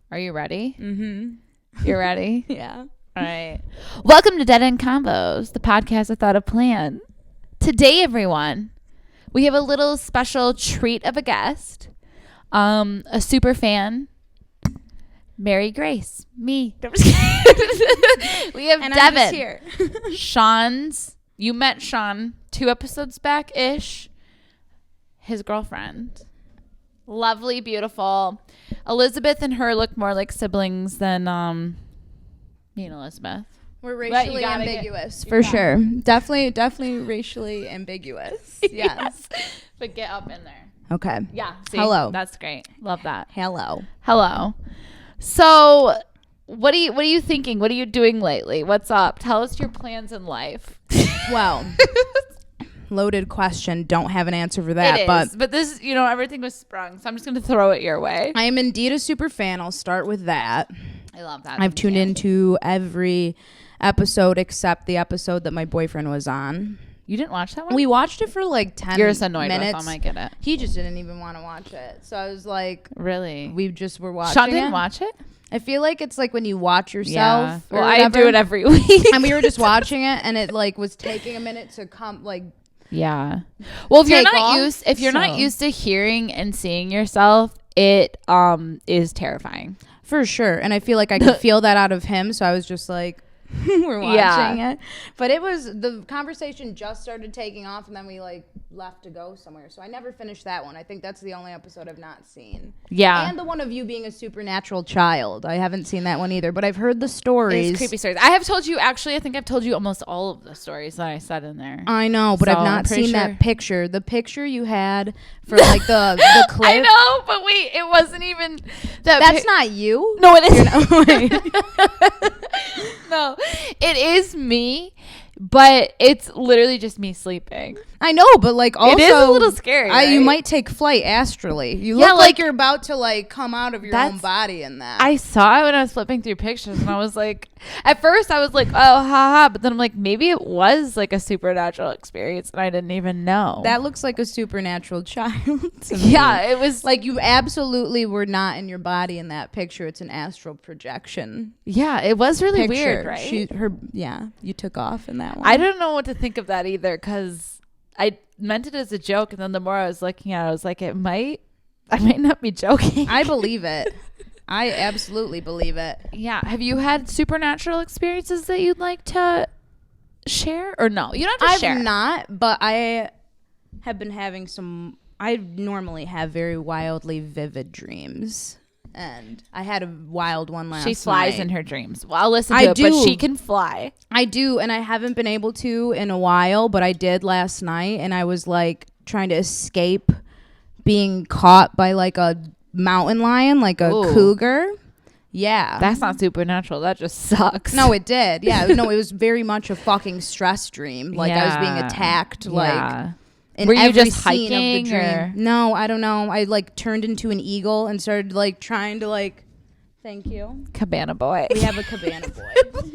Are you ready? Mm-hmm. You're ready? Yeah. All right. Welcome to Dead End Combos, the podcast without a plan. Today, everyone, we have a little special treat of a guest, a super fan, Mary Grace, me. We have And Devon. I'm just here. You met Sean 2 episodes back-ish. His girlfriend. Lovely, beautiful. Elizabeth and her look more like siblings than me and Elizabeth. We're racially ambiguous for sure. Definitely racially ambiguous. Yes. But get up in there. Okay. Yeah. See? Hello. That's great. Love that. Hello. So, what are you thinking? What are you doing lately? What's up? Tell us your plans in life. Well, loaded question. Don't have an answer for that. It is, but this, everything was sprung, so I'm just going to throw it your way. I am indeed a super fan. I'll start with that. I love that. I've tuned into every episode except the episode that my boyfriend was on. You didn't watch that one? We watched it for like 10 You're just annoyed minutes. with him. I get it. He just didn't even want to watch it. So I was like, really? We just were watching Sean didn't watch it? I feel like it's like when you watch yourself. Yeah. Well, I do it every week. And we were just watching it, and it like was taking a minute to come. Like, yeah. Well, if you're not used to hearing and seeing yourself, it is terrifying for sure. And I feel like I could feel that out of him. So I was just like, we're watching it. But the conversation just started taking off, and then we like left to go somewhere. So I never finished that one. I think that's the only episode I've not seen. Yeah. And the one of you being a supernatural child. I haven't seen that one either, but I've heard the stories. It's creepy stories. I have told you, actually, I think I've told you almost all of the stories that I said in there. I know, but So I've not seen sure. that picture. The picture you had for like the clip. I know, but wait, it wasn't even That's not you. No, it is. No, it is me, but it's literally just me sleeping. I know, but like also it is a little scary. Right? You might take flight astrally. You look like you're about to like come out of your own body in that. I saw it when I was flipping through pictures, and I was like, at first I was like, oh, haha, but then I'm like, maybe it was like a supernatural experience, and I didn't even know. That looks like a supernatural child. Yeah, it was like you absolutely were not in your body in that picture. It's an astral projection. Yeah, it was really weird, right? You took off in that one. I don't know what to think of that either, because I meant it as a joke, and then the more I was looking at it, I was like, I might not be joking. I believe it. I absolutely believe it. Yeah. Have you had supernatural experiences that you'd like to share, or no? You don't have to share. I've not, but I have been having some. I normally have very wildly vivid dreams. And I had a wild one last night. She flies in her dreams. Well, I'll listen to it, but she can fly. I do, and I haven't been able to in a while, but I did last night, and I was like trying to escape being caught by like a mountain lion, like a cougar. Yeah. That's not supernatural. That just sucks. No, it did. Yeah. No, it was very much a fucking stress dream. Like I was being attacked. Like. Were you just hiking or? No, I don't know. I like turned into an eagle and started like trying to like. Thank you. Cabana boy. We have a cabana boy.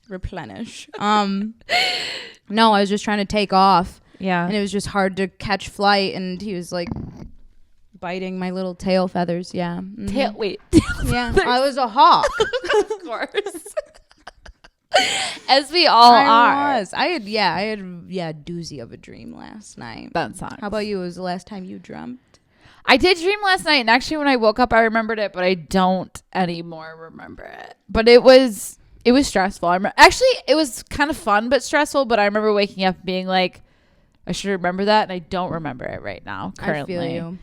Replenish. No, I was just trying to take off. Yeah. And it was just hard to catch flight, and he was like biting my little tail feathers. Yeah. Mm-hmm. Tail yeah. I was a hawk. Of course. As we all are. I had a doozy of a dream last night. That sucks. How about you? Was the last time you dreamt? I did dream last night, and actually when I woke up I remembered it, but I don't anymore remember it. But it was stressful. Actually, it was kind of fun but stressful, but I remember waking up being like, I should remember that, and I don't remember it right now currently. I feel you.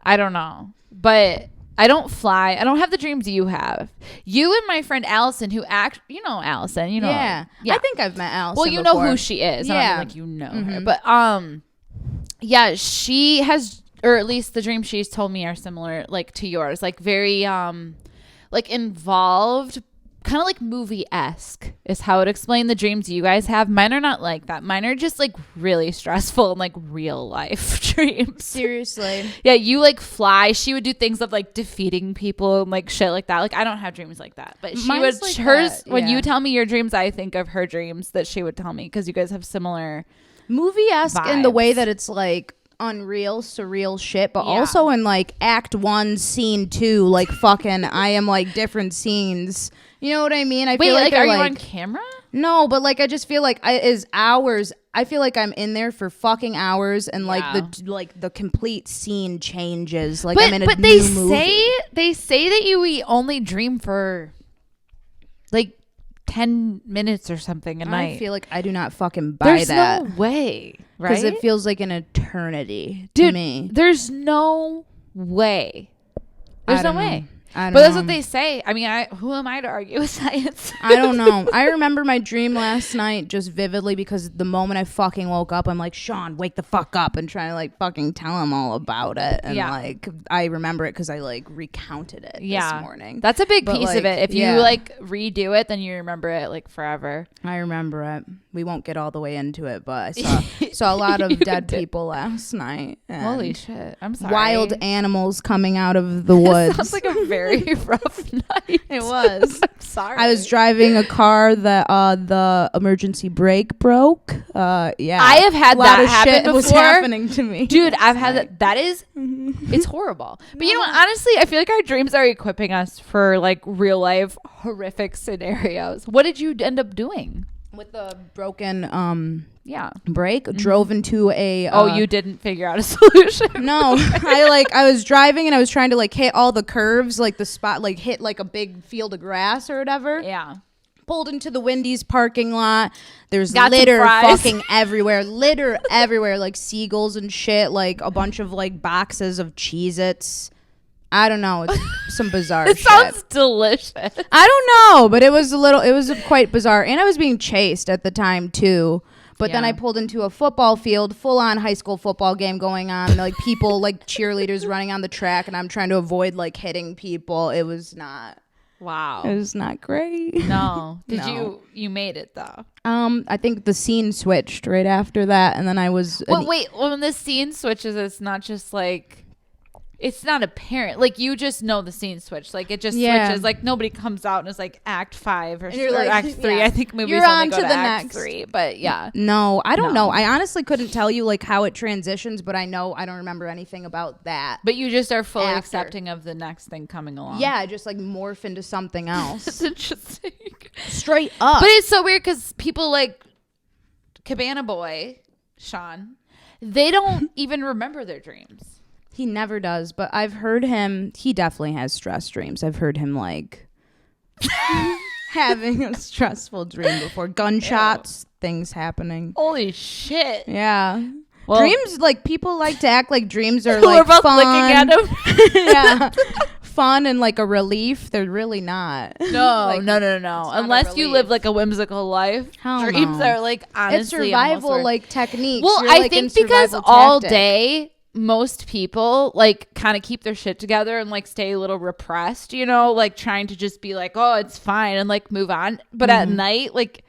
I don't know. But I don't fly. I don't have the dreams you have. You and my friend Allison, who Allison, Yeah. I think I've met Allison. Well, you before. know who she is. Yeah. I don't mean like her. But yeah, she has, or at least the dreams she's told me are similar like to yours. Like very like involved, kind of like movie-esque is how it explained the dreams you guys have. Mine are not like that. Mine are just like really stressful and like real life dreams. Seriously. Yeah, you like fly. She would do things of like defeating people and like shit like that. Like I don't have dreams like that, but she Mine's would like hers. that, When you tell me your dreams, I think of her dreams that she would tell me, because you guys have similar movie-esque in the way that it's like unreal, surreal shit, but also in like act 1, scene 2, like fucking I am like different scenes. You know what I mean? I feel like are you on camera? No, but like I just feel like hours. I feel like I'm in there for fucking hours, and like the complete scene changes. Like I'm in a new movie. They say that we only dream for like 10 minutes or something a night. I feel like I do not fucking buy that. There's no way, right? Because it feels like an eternity to me. There's no way. There's no way. But that's what they say. I mean, who am I to argue with science? I don't know. I remember my dream last night just vividly because the moment I fucking woke up, I'm like, Sean, wake the fuck up, and trying to like fucking tell him all about it. And like, I remember it because I like recounted it this morning. That's a big piece of it. If you like redo it, then you remember it like forever. I remember it. We won't get all the way into it, but I saw a lot of dead people last night. Holy shit. I'm sorry. Wild animals coming out of the woods. Sounds like a very rough night. It was. I'm sorry. I was driving a car that the emergency brake broke. I have had that happen before. Was happening to me. Dude, I've had that. That is, it's horrible. But you know what? Honestly, I feel like our dreams are equipping us for like real life horrific scenarios. What did you end up doing? With the broken brake, drove into a you didn't figure out a solution. No. I was driving and I was trying to like hit all the curves, like the spot, like hit like a big field of grass or whatever. Yeah. Pulled into the Wendy's parking lot. There's litter fucking everywhere. Litter everywhere, like seagulls and shit, like a bunch of like boxes of Cheez-Its. I don't know. It's some bizarre shit. It sounds delicious. I don't know, but it was quite bizarre. And I was being chased at the time too. But then I pulled into a football field, full on high school football game going on. Like people, like cheerleaders running on the track, and I'm trying to avoid like hitting people. It was not. Wow. It was not great. No. You made it though? I think the scene switched right after that, and then I was. When the scene switches, it's not just like. It's not apparent. Like, you just know the scene switch. Like, it just switches. Like, nobody comes out and is like Act 5 or like, Act 3. Yeah. I think movies You're only on go to to the Act next. 3. But, yeah. No, I don't know. I honestly couldn't tell you, like, how it transitions. But I know I don't remember anything about that. But you just are fully accepting of the next thing coming along. Yeah, just, like, morph into something else. That's interesting. Straight up. But it's so weird because people like Cabana Boy, Sean, they don't even remember their dreams. He never does, but I've heard him. He definitely has stress dreams. I've heard him like having a stressful dream before. Gunshots, things happening. Holy shit. Yeah. Well, dreams, like people like to act like dreams are like we're both fun. Looking at him. Yeah. Fun and like a relief. They're really not. No, like, no. Unless you live like a whimsical life. Dreams are like honestly it's survival like techniques. Well, You're, I like, think because all day most people like kind of keep their shit together and like stay a little repressed, you know, like trying to just be like, oh, it's fine and like move on. But at night, like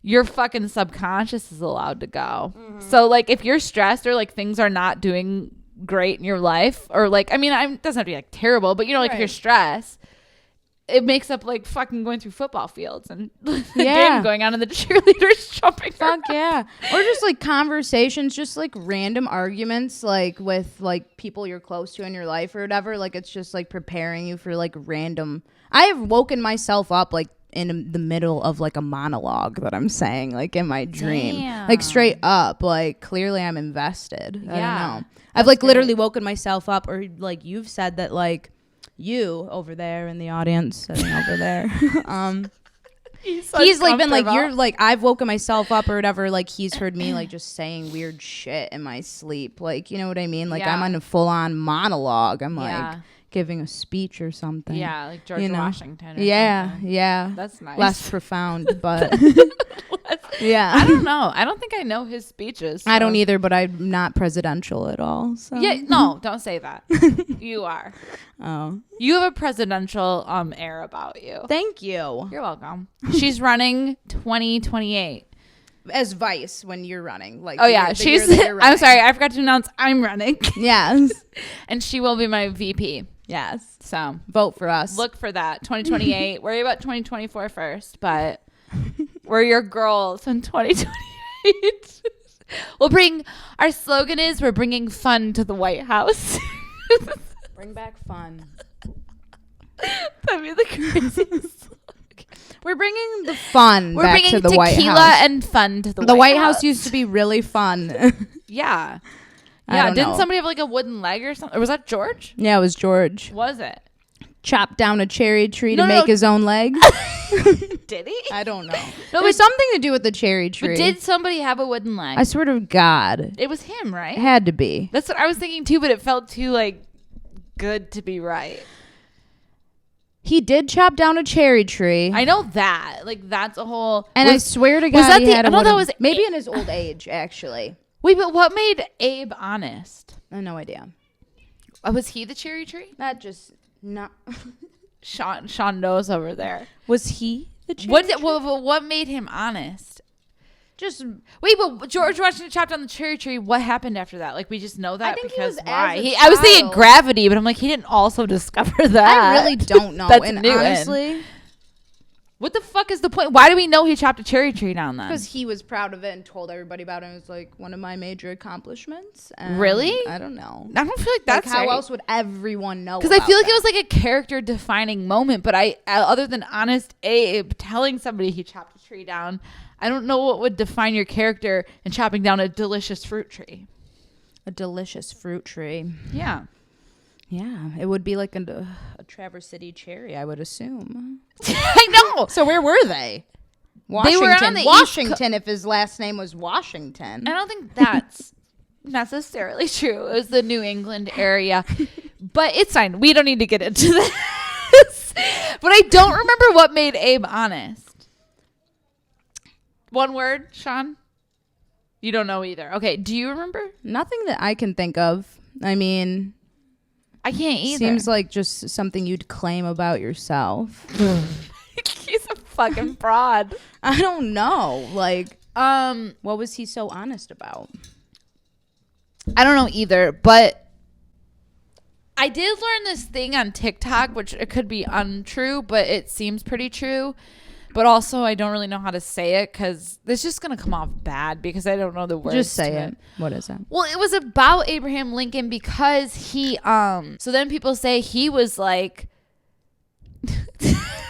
your fucking subconscious is allowed to go. So like if you're stressed or like things are not doing great in your life or like, I mean, it doesn't have to be like terrible, but you know, like if you're stressed, it makes up like fucking going through football fields and game going on and the cheerleaders jumping. Fuck yeah. Or just like conversations, just like random arguments, like with like people you're close to in your life or whatever. Like it's just like preparing you for like random. I have woken myself up like in the middle of like a monologue that I'm saying like in my dream. Like straight up. Like clearly I'm invested. I don't know. I've like literally woken myself up, or like you've said that like you over there in the audience sitting over there he's like been like you're like I've woken myself up or whatever, like he's heard me like just saying weird shit in my sleep, like you know what I mean, like I'm on a full-on monologue. I'm like giving a speech or something, like George Washington or something. That's nice. Less profound, but I don't know, I don't think I know his speeches, so. I don't either, but I'm not presidential at all, so no, don't say that. You are. You have a presidential air about you. Thank you. You're welcome. She's running 2028 as vice when you're running, like she's I'm sorry, I forgot to announce I'm running. Yes. And she will be my VP. Yes. So vote for us. Look for that. 2028. Worry about 2024 first, but we're your girls in 2028. Our slogan is we're bringing fun to the White House. Bring back fun. That'd be the craziest. We're bringing the fun We're back bringing to the White House. tequila and fun to the White House. The White House used to be really fun. Yeah. Yeah, didn't somebody have like a wooden leg or something? Or was that George? Yeah, it was George. Was it? Chopped down a cherry tree to make his own leg. Did he? I don't know. No, there's something to do with the cherry tree. But did somebody have a wooden leg? I swear to God. It was him, right? It had to be. That's what I was thinking too, but it felt too like good to be right. He did chop down a cherry tree. I know that. Like that's a whole. And I swear to God, he had a wooden, was maybe in his old age, actually. Wait, but what made Abe honest? I have no idea. Was he the cherry tree? That just not. Sean knows over there. Was he the cherry tree? What made him honest? Just wait, but George Washington chopped down the cherry tree. What happened after that? Like we just know that I think because why? I was thinking gravity, but I'm like he didn't also discover that. I really don't know. That's and Newton. Honestly, what the fuck is the point? Why do we know he chopped a cherry tree down then? Because he was proud of it and told everybody about it. It was like one of my major accomplishments. Really? I don't know. I don't feel like that's how else would everyone know? Because I feel like it was like a character defining moment. But other than Honest Abe telling somebody he chopped a tree down, I don't know what would define your character in chopping down a delicious fruit tree. A delicious fruit tree. Yeah. Yeah, it would be like a Traverse City cherry, I would assume. I know. So where were they? Washington. They were on the Washington, if his last name was Washington. I don't think that's necessarily true. It was the New England area. But it's fine. We don't need to get into this. But I don't remember what made Abe honest. One word, Sean? You don't know either. Okay, do you remember? Nothing that I can think of. I mean... I can't either. Seems like just something you'd claim about yourself. He's a fucking fraud. I don't know. Like, what was he so honest about? I don't know either, but I did learn this thing on TikTok, which it could be untrue, but it seems pretty true. But also, I don't really know how to say it because it's just going to come off bad because I don't know the words. Just say it. What is it? Well, it was about Abraham Lincoln because he, so then people say he was like.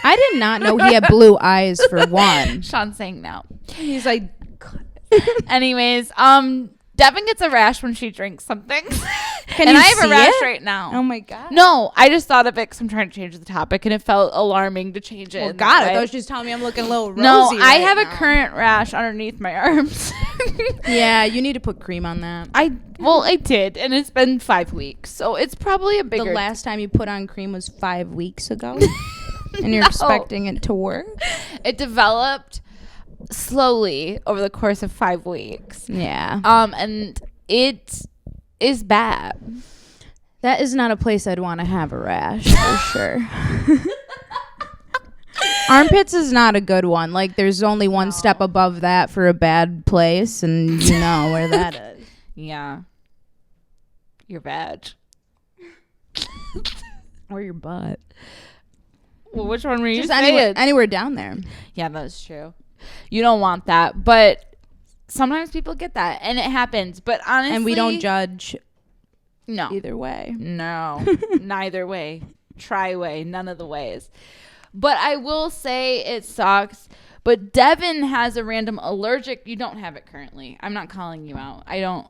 I did not know he had blue eyes for one. Sean's saying no. He's like. Anyways, Devon gets a rash when she drinks something. Can and you I have see a rash it? right now. Oh my God. No, I just thought of it because I'm trying to change the topic and it felt alarming to change it. Well, God, I thought she was telling me I'm looking a little rosy. No, I have now. a current rash underneath my arms. Yeah, you need to put cream on that. I did, and it's been 5 weeks, so it's probably a bigger. The last time you put on cream was 5 weeks ago, and you're expecting it to work. It developed slowly over the course of 5 weeks. Yeah. And it is bad. That is not a place I'd want to have a rash for sure. Armpits is not a good one. Like, there's only one step above that for a bad place, and you know where that is. Yeah. Your badge. Or your butt. Well, which one were you Just saying? anywhere down there. Yeah, that's true. You don't want that, but sometimes people get that, and it happens. But honestly, and we don't judge. No, either way. No, neither way. Try way, none of the ways. But I will say it sucks. But Devon has a random allergic. You don't have it currently. I'm not calling you out. I don't.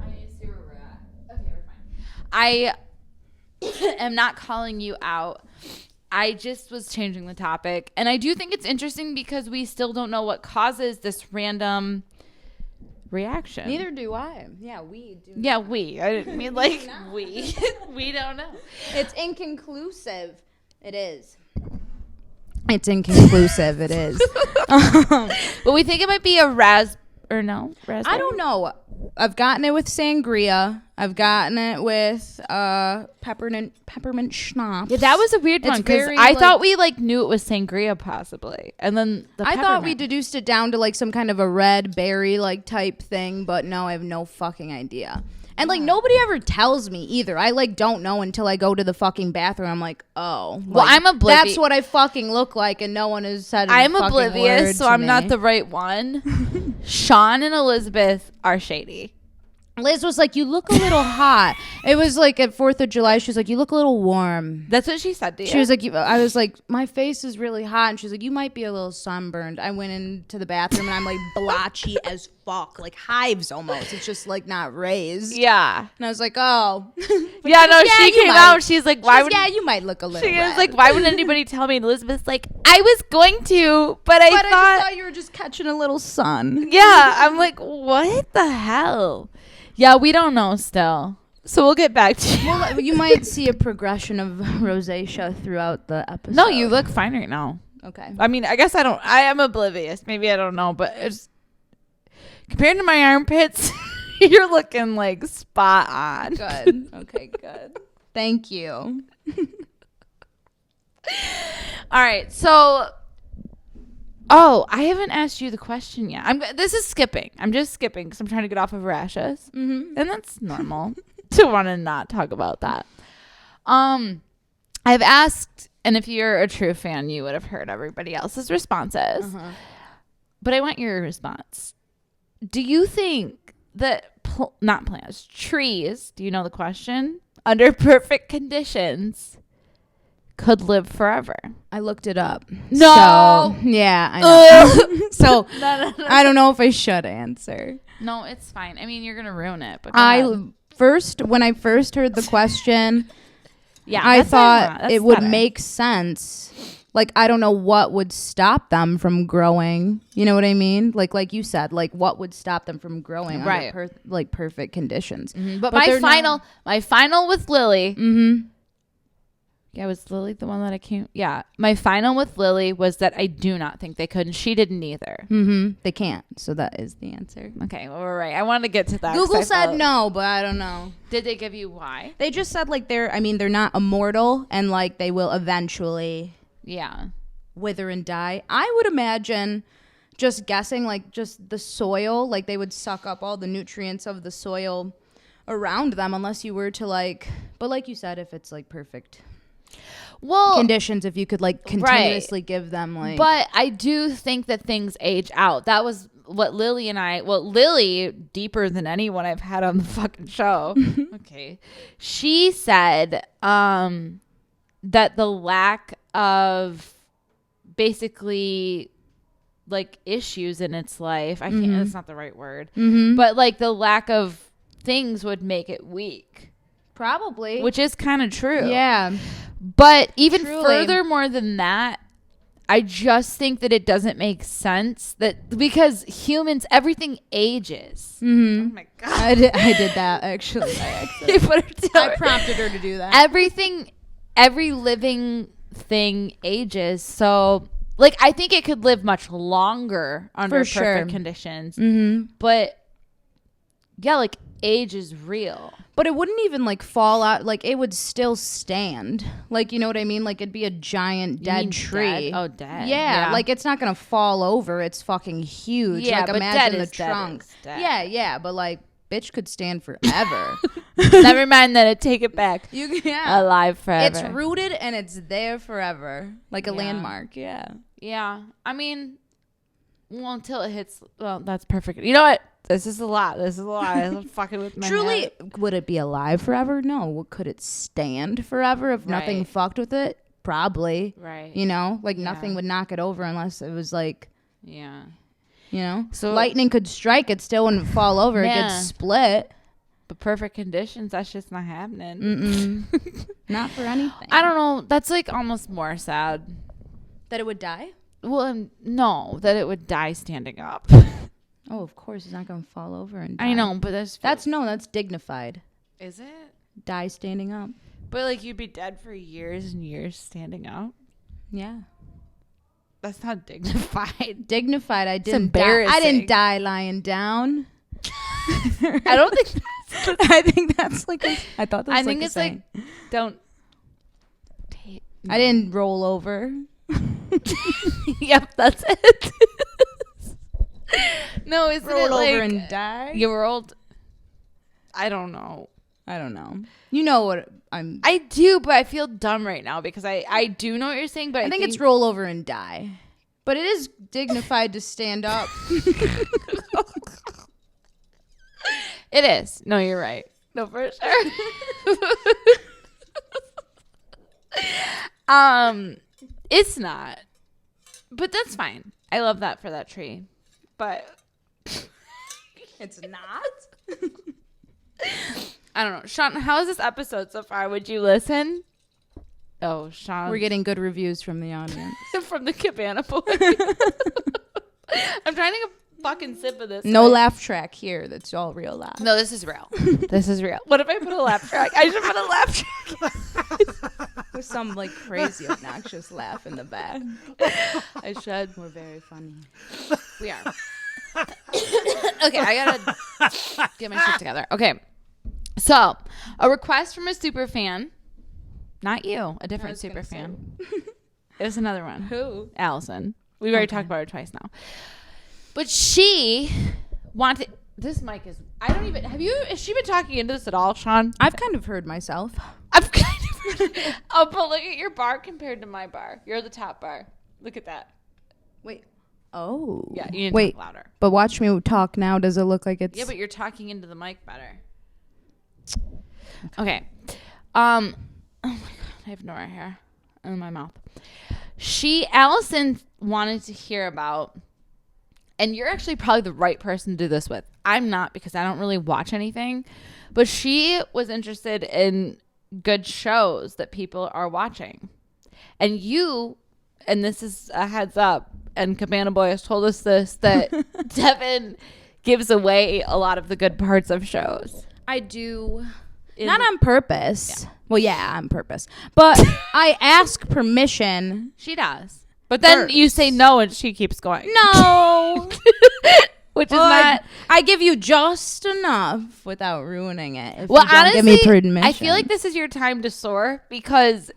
I need to see where we're at. Okay, we're fine. I am not calling you out. I just was changing the topic. And I do think it's interesting because we still don't know what causes this random reaction. Neither do I. Yeah, we do. Yeah, we. I didn't mean like we. We don't know. It's inconclusive. It is. It's inconclusive. It is. But we think it might be a raspberry. I don't know. I've gotten it with sangria. I've gotten it with peppermint schnapps. Yeah, that was a weird one because I thought we knew it was sangria possibly, and then I thought we deduced it down to some kind of a red berry type thing, but no, I have no fucking idea. And like nobody ever tells me either. I like don't know until I go to the fucking bathroom. I'm like, oh, well, like, I'm oblivious. That's what I fucking look like, and no one has said. I'm oblivious, so I'm not the right one. Sean and Elizabeth are shady. Liz was like, you look a little hot. It was like at 4th of July. She was like, you look a little warm. That's what she said to you. She was like, I was like, my face is really hot. And she was like, you might be a little sunburned. I went into the bathroom and I'm like blotchy as fuck. Like hives almost. It's just like not raised. Yeah. And I was like, oh. Yeah, no, she came out. She's like, why would... Yeah, you might look a little She was red. like, why would anybody tell me? And Elizabeth's like, I was going to, but I just thought you were just catching a little sun. Yeah. I'm like, what the hell? Yeah, we don't know still. So we'll get back to you. Well, you might see a progression of rosacea throughout the episode. No, you look fine right now. Okay. I mean, I guess I am oblivious. Maybe I don't know, but it's compared to my armpits, you're looking like spot on. Good. Okay, good. Thank you. All right. So, I haven't asked you the question yet. This is skipping. I'm just skipping because I'm trying to get off of rashes. Mm-hmm. And that's normal to want to not talk about that. I've asked, and if you're a true fan, you would have heard everybody else's responses. Uh-huh. But I want your response. Do you think that, not plants, trees, do you know the question? Under perfect conditions, could live forever? I looked it up. No. So, yeah, I know. So no. I don't know if I should answer. No, it's fine. I mean, you're gonna ruin it. But when I first heard the question, yeah, I thought it would make sense. Like, I don't know what would stop them from growing. You know what I mean? Like you said, like what would stop them from growing under perfect conditions? Mm-hmm. But my final with Lily. Mm-hmm. Yeah, was Lily the one that I came? Yeah. My final with Lily was that I do not think they could, and she didn't either. Mm-hmm. They can't, so that is the answer. Okay, well, we're right. I wanted to get to that. Google said no, but I don't know. Did they give you why? They just said, like, they're not immortal, and, like, they will eventually wither and die. I would imagine, just guessing, like, just the soil, like, they would suck up all the nutrients of the soil around them, unless you were to, like, but like you said, if it's, like, perfect conditions, if you could like continuously give them like. But I do think that things age out. That was what Lily and Lily, deeper than anyone I've had on the fucking show. Okay. She said that the lack of basically like issues in its life, I can't, that's not the right word, but like the lack of things would make it weak. Probably. Which is kind of true. Yeah. But even furthermore than that, I just think that it doesn't make sense that because humans, everything ages. Mm-hmm. Oh my God. I did that actually. I prompted her to do that. Every living thing ages. So like, I think it could live much longer under perfect conditions. Mm-hmm. But yeah, like age is real. But it wouldn't even like fall out. Like it would still stand. Like, you know what I mean? Like it'd be a giant dead tree. Dead? Oh, dead. Yeah. Like it's not going to fall over. It's fucking huge. Yeah, like but imagine dead the trunk. Yeah. But like bitch could stand forever. Never mind that. I take it back. Alive forever. It's rooted and it's there forever. Like a landmark. Yeah. Yeah. I mean, well, until it hits. Well, that's perfect. You know what? This is a lot. I'm fucking with my Truly, head. Would it be alive forever? No. Could it stand forever if nothing fucked with it? Probably. Right. You know? Like, nothing would knock it over unless it was, like... Yeah. You know? So lightning could strike. It still wouldn't fall over. It gets split. But perfect conditions, that's just not happening. Mm-mm. Not for anything. I don't know. That's, like, almost more sad. That it would die? Well, no. That it would die standing up. Oh, of course. It's not going to fall over and die. I know, but that's dignified. Is it? Die standing up. But, like, you'd be dead for years and years standing up? Yeah. That's not dignified. Dignified. I didn't die lying down. I don't think that's... I think that's like I thought that's I think it's like, don't... I didn't roll over. Yep, that's it. No, isn't roll it like over and die? You rolled. I don't know. You know what I do, but I feel dumb right now because I do know what you're saying, but I think it's roll over and die. But it is dignified to stand up. It is. No, you're right. No, for sure. It's not. But that's fine. I love that for that tree. But It's not? I don't know. Sean, how is this episode so far? Would you listen? Oh, Sean. We're getting good reviews from the audience. From the Cabana Boy. I'm trying to get a fucking sip of this. No laugh track here. That's all real laugh. No, this is real. This is real. What if I put a laugh track? I should put a laugh track. With some like crazy obnoxious laugh in the back. I should. We're very funny. We are. Okay, I gotta get my shit together. Okay. So, a request from a super fan. Not you, a different super fan. It was another one. Who? Allison. We've already talked about her twice now. But she wanted. This mic is. I don't even. Has she been talking into this at all, Sean? I've kind of heard myself. I've kind of heard. Oh, but look at your bar compared to my bar. You're the top bar. Look at that. Wait. Oh. Yeah, you need to talk louder. But watch me talk now. Does it look like it's... Yeah, but you're talking into the mic better. Okay. Oh my God, I have no hair in my mouth. Allison wanted to hear about, and you're actually probably the right person to do this with. I'm not, because I don't really watch anything, but she was interested in good shows that people are watching. And this is a heads up, and Cabana Boy has told us this, that Devon gives away a lot of the good parts of shows. I do. Not on purpose. Yeah. Well, yeah, on purpose. But I ask permission. She does. But then first. You say no and she keeps going. No. Which is not. I give you just enough without ruining it. If well, you don't honestly, give me permission. I feel like this is your time to soar because...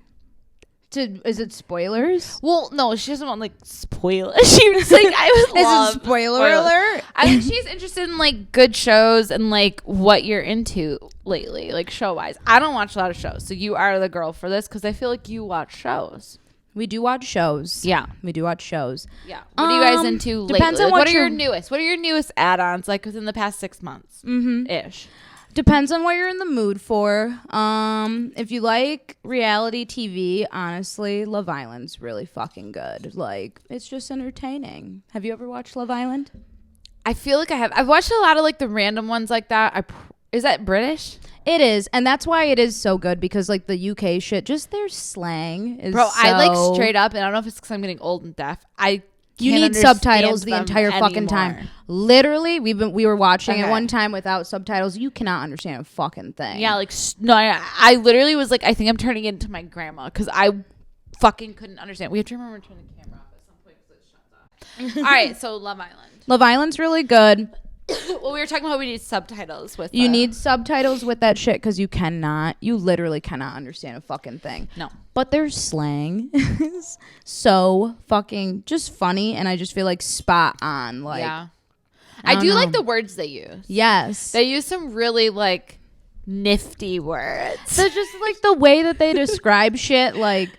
Is it spoilers? Well, no, she doesn't want like spoilers. She was like, I would love Is it spoiler alert? I think she's interested in like good shows and like what you're into lately, like show wise. I don't watch a lot of shows, so you are the girl for this because I feel like you watch shows. We do watch shows. Yeah, we do watch shows. Yeah. What are you guys into lately? Depends on what are your newest? What are your newest add-ons like within the past 6 months? Ish. Depends on what you're in the mood for. If you like reality TV, honestly, Love Island's really fucking good. Like, it's just entertaining. Have you ever watched Love Island? I feel like I have. I've watched a lot of like the random ones like that. Is that British? It is, and that's why it is so good because like the UK shit, just their slang is. Bro, I like straight up, and I don't know if it's because I'm getting old and deaf. You need subtitles the entire fucking time. Literally, we were watching it one time without subtitles. You cannot understand a fucking thing. Yeah, like no, I literally was like, I think I'm turning into my grandma because I fucking couldn't understand. We have to remember to turn the camera off at some point because it shuts off. All right, so Love Island. Love Island's really good. Well, we were talking about we need subtitles with. You need subtitles with that shit because you literally cannot understand a fucking thing. No. But their slang is so fucking just funny, and I just feel like spot on. Like, yeah. I do like the words they use. Yes. They use some really like nifty words. They're just like the way that they describe shit, like.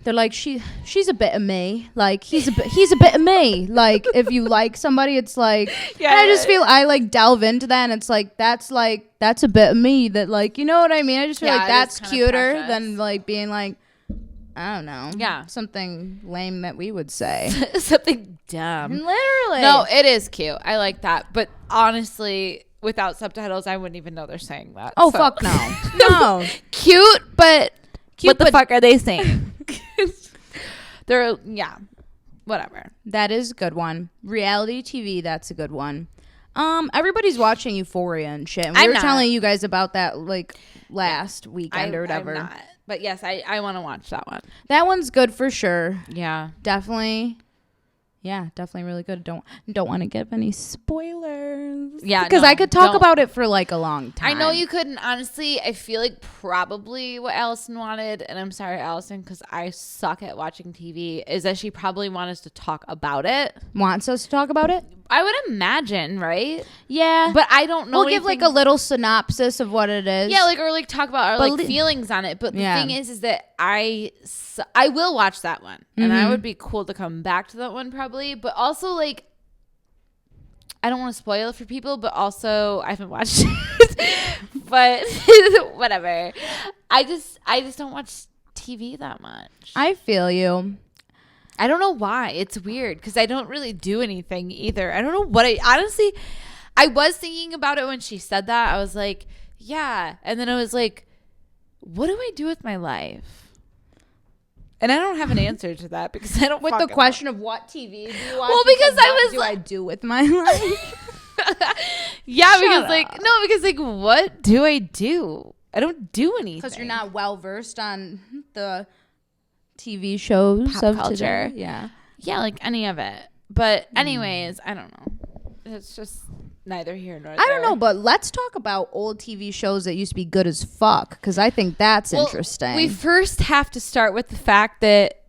They're like, she's a bit of me. Like, he's a bit of me. Like, if you like somebody, it's like, yeah. And I just feel I like delve into that, and it's like that's a bit of me that like, you know what I mean? I just feel like that's cuter than like being like, I don't know, something lame that we would say, something dumb. Literally, no, it is cute. I like that, but honestly, without subtitles, I wouldn't even know they're saying that. Oh, so. Fuck no, no, cute, but what the fuck are they saying? They're whatever. That is a good one. Reality TV, that's a good one. Everybody's watching Euphoria and shit. And we were telling you guys about that like last weekend or whatever. I'm not. But yes, I want to watch that one. That one's good for sure. Yeah, definitely. Yeah, definitely really good. Don't want to give any spoilers. Yeah, because no, I could talk don't. about it for like a long time. I know you couldn't. Honestly, I feel like probably what Allison wanted, and I'm sorry, Allison, because I suck at watching TV, is that she probably wanted us to talk about it. Wants us to talk about it? I would imagine, right? Yeah. But I don't know. We'll give like a little synopsis of what it is. Yeah, like, or like talk about our like feelings on it. But the thing is that I will watch that one, and I would be cool to come back to that one probably. But also, like, I don't want to spoil it for people, but also I haven't watched it. But whatever. I just don't watch TV that much. I feel you. I don't know why. It's weird because I don't really do anything either. I don't know what honestly, I was thinking about it when she said that. I was like, yeah. And then I was like, what do I do with my life? And I don't have an answer to that because I don't. With the question of what TV do you watch? Well, because what do I do with my life? Yeah, because like what do I do? I don't do anything. Because you're not well versed on the TV shows pop of culture. Today. Yeah. Yeah, like any of it. But anyways, I don't know. It's just neither here nor there. I don't know, but let's talk about old TV shows that used to be good as fuck, because I think that's interesting. We first have to start with the fact that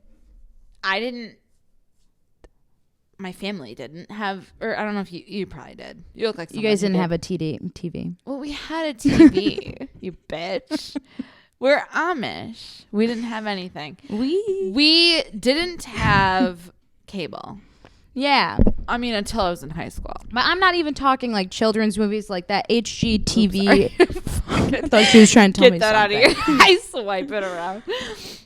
my family didn't have, or I don't know if you probably did. You look like you guys didn't have a TV. Well, we had a TV, you bitch. We're Amish. We didn't have anything. We didn't have cable. Yeah. I mean, until I was in high school. But I'm not even talking like children's movies like that HGTV. I thought she was trying to tell me that something. out of here. I swipe it around.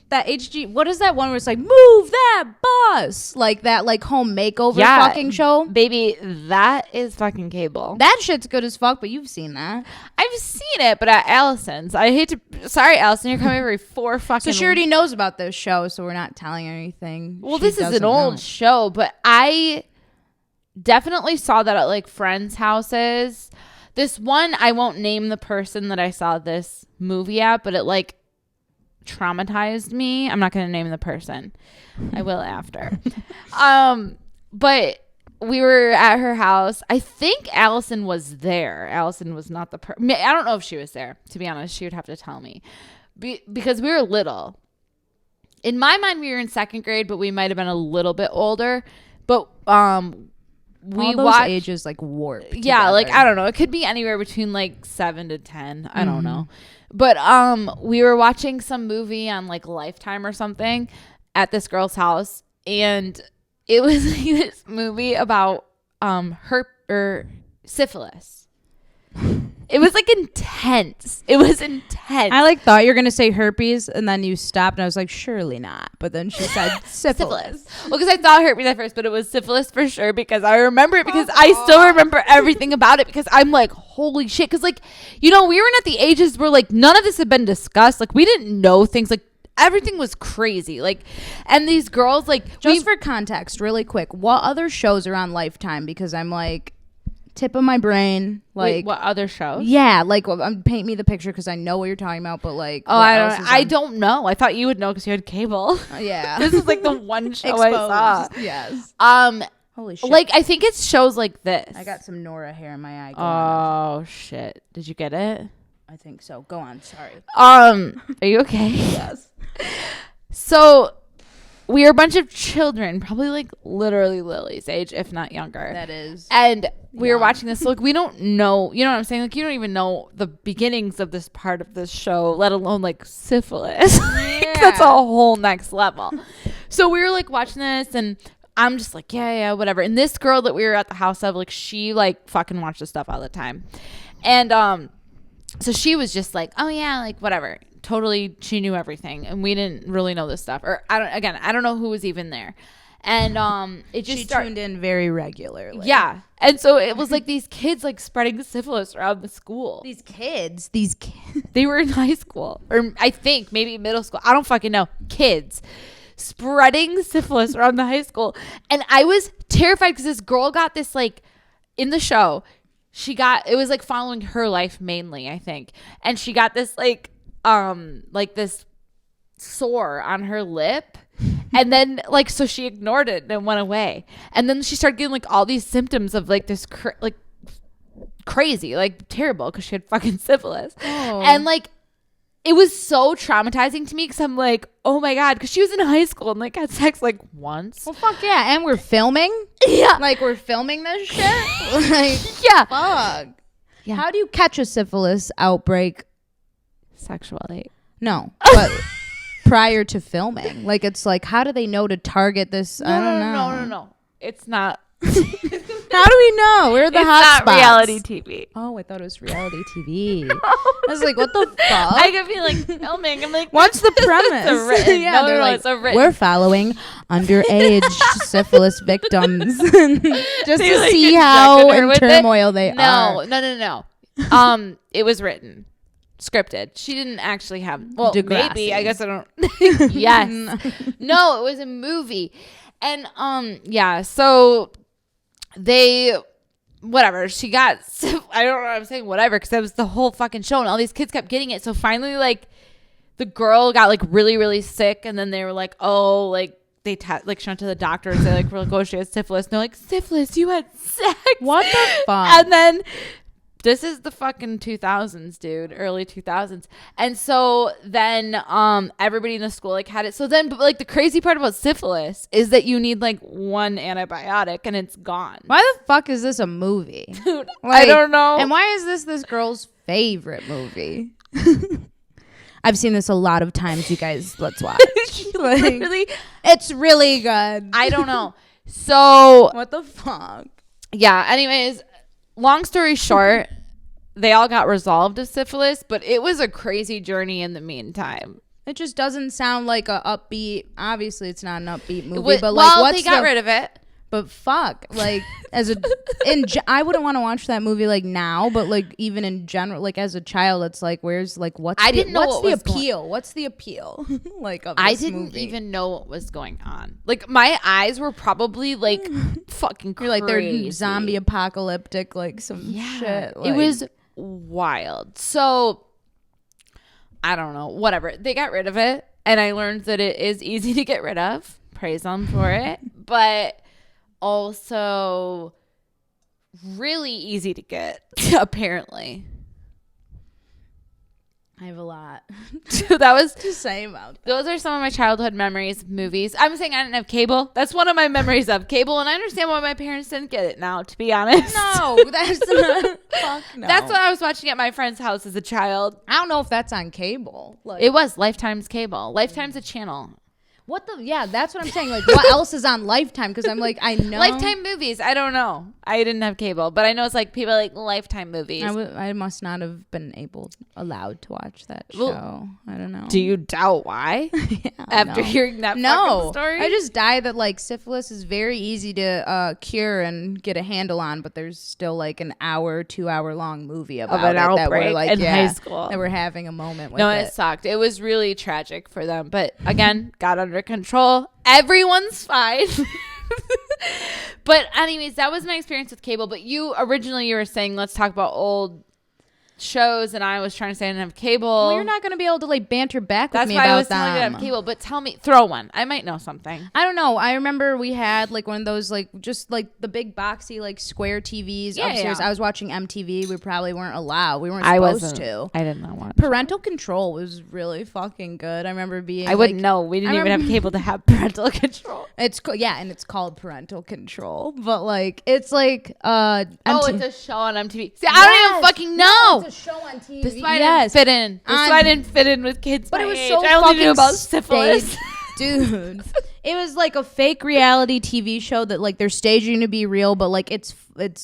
That what is that one where it's like, move that bus? Like that like home makeover fucking show? Baby, that is fucking cable. That shit's good as fuck, but you've seen that. I've seen it, but at Allison's. Sorry, Allison, you're coming every 4 fucking... So she already knows about this show, so we're not telling her anything. Well, this is an old show, but I definitely saw that at like friends' houses. This one, I won't name the person that I saw this movie at, but it like traumatized me. I'm not going to name the person. I will after. But we were at her house. I think Allison was there. Allison was not the person. I don't know if she was there, to be honest. She would have to tell me. Because we were little. In my mind, we were in 2nd grade, but we might have been a little bit older. But all those ages like warp. Yeah, together. like I don't know. It could be anywhere between like 7 to 10. I don't know. But we were watching some movie on like Lifetime or something at this girl's house, and it was like this movie about syphilis. It was like intense. It was intense. I like thought you were gonna say herpes, and then you stopped, and I was like, surely not. But then she said syphilis. Well, because I thought herpes at first, but it was syphilis for sure, because I remember it, because I still remember everything about it, because I'm like, holy shit. Because like, you know, we were at the ages where like none of this had been discussed. Like we didn't know things. Like everything was crazy. Like, and these girls, like, just for context, really quick, what other shows are on Lifetime? Because I'm like, tip of my brain. Like, wait, what other shows? Yeah, like paint me the picture, because I know what you're talking about, but like, I don't know. I thought you would know because you had cable. Yeah. This is like the one show I saw. Yes. Holy shit. Like I think it's shows like this. I got some Nora hair in my eye. Oh shit! Did you get it? I think so. Go on. Sorry. Are you okay? Yes. So we are a bunch of children, probably like literally Lily's age, if not younger. That is. And we were watching this. So like we don't know, you know what I'm saying? Like you don't even know the beginnings of this part of this show, let alone like syphilis. Yeah. That's a whole next level. So we were like watching this, and I'm just like, yeah, whatever. And this girl that we were at the house of, like she like fucking watched this stuff all the time. And so she was just like, oh yeah, like whatever. Totally, she knew everything, and we didn't really know this stuff. Or I don't know who was even there. And it just tuned in very regularly. Yeah. And so it was like these kids like spreading syphilis around the school. These kids. They were in high school, or I think maybe middle school. I don't fucking know. Kids spreading syphilis around the high school. And I was terrified because this girl got this like in the show. It was like following her life mainly, I think. And she got this like this sore on her lip, and then like so she ignored it and it went away, and then she started getting like all these symptoms of like this like crazy, like terrible, because she had fucking syphilis. And like it was so traumatizing to me because I'm like, oh my God, because she was in high school and like had sex like once. Well, fuck yeah. And we're filming. Yeah. Like we're filming this shit. Like, yeah. Fuck. Yeah. How do you catch a syphilis outbreak? Sexually. No, but prior to filming. Like, it's like, how do they know to target this? I don't know. No. It's not. How do we know? We're the hot spots. Reality TV. Oh, I thought it was reality TV. No. I was like, what the fuck? I could be like filming. I'm like, what's the premise? It's a written. Yeah, no, like, it's a written. We're following underage syphilis victims just to like see how in with turmoil they are. No. It was written. Scripted. She didn't actually have. Well, Degrassi. maybe. I guess I don't. Yes. No, it was a movie. And yeah, so they whatever, she got I don't know what I'm saying, whatever, because that was the whole fucking show and all these kids kept getting it. So finally, like, the girl got like really, really sick, and then they were like, oh, like they like she went to the doctor and they like were like, oh, she has syphilis. And they're like, syphilis, you had sex. What the fuck? And then this is the fucking 2000s, dude, early 2000s. And so then everybody in the school like had it. So then, but like the crazy part about syphilis is that you need like one antibiotic and it's gone. Why the fuck is this a movie? Dude, like, I don't know. And why is this girl's favorite movie? I've seen this a lot of times, you guys. Let's watch. Like, really? It's really good. I don't know. So what the fuck? Yeah, anyways, long story short, they all got resolved of syphilis, but it was a crazy journey in the meantime. It just doesn't sound like a upbeat. Obviously, it's not an upbeat movie, but like, well, they got rid of it. But fuck, like I wouldn't want to watch that movie like now, but like even in general, like as a child, it's like where's like what's I didn't know what's what the was appeal? What's the appeal? Like of I this didn't movie? even know what was going on. Like my eyes were probably like fucking crazy. You're like they're zombie apocalyptic, like some shit. Like, it was wild. So I don't know, whatever. They got rid of it, and I learned that it is easy to get rid of. Praise them for it, but also really easy to get, apparently. I have a lot. That was to say about that. Those are some of my childhood memories of movies. I'm saying I didn't have cable. That's one of my memories of cable, and I understand why my parents didn't get it now, to be honest. No, that's not. Fuck no. That's what I was watching at my friend's house as a child. I don't know if that's on cable. Like, it was Lifetime's cable. Lifetime's a channel. What the? Yeah, that's what I'm saying. Like, what else is on Lifetime? Because I'm like, I know. Lifetime movies. I don't know. I didn't have cable, but I know it's like people like Lifetime movies. I must not have been allowed to watch that show. Well, I don't know. Do you doubt why? Yeah, after hearing that fucking story? I just die that like syphilis is very easy to cure and get a handle on, but there's still like an 2-hour long movie about an it that we're like in high school. That we're having a moment with. No, it sucked. It was really tragic for them, but again, got under control. Everyone's fine. But anyways, that was my experience with cable. But you were saying let's talk about old shows, and I was trying to say I didn't have cable. Well, you're not going to be able to like banter back with me about That's why I was them. telling you to have cable. But tell me, throw one. I might know something. I don't know. I remember we had like one of those like just like the big boxy like square TVs upstairs. Yeah. I was watching MTV. We probably weren't allowed. We weren't supposed to. I did not want. Parental control was really fucking good. I remember being. I wouldn't know. We didn't even have cable to have parental control. It's and it's called parental control. But like it's like it's a show on MTV. See, I don't even fucking know. No, it's a show on TV. This is why I didn't fit in. This is why I didn't fit in with kids. But my it was age. so I only fucking knew about syphilis. Dude. It was like a fake reality TV show that like they're staging to be real, but like it's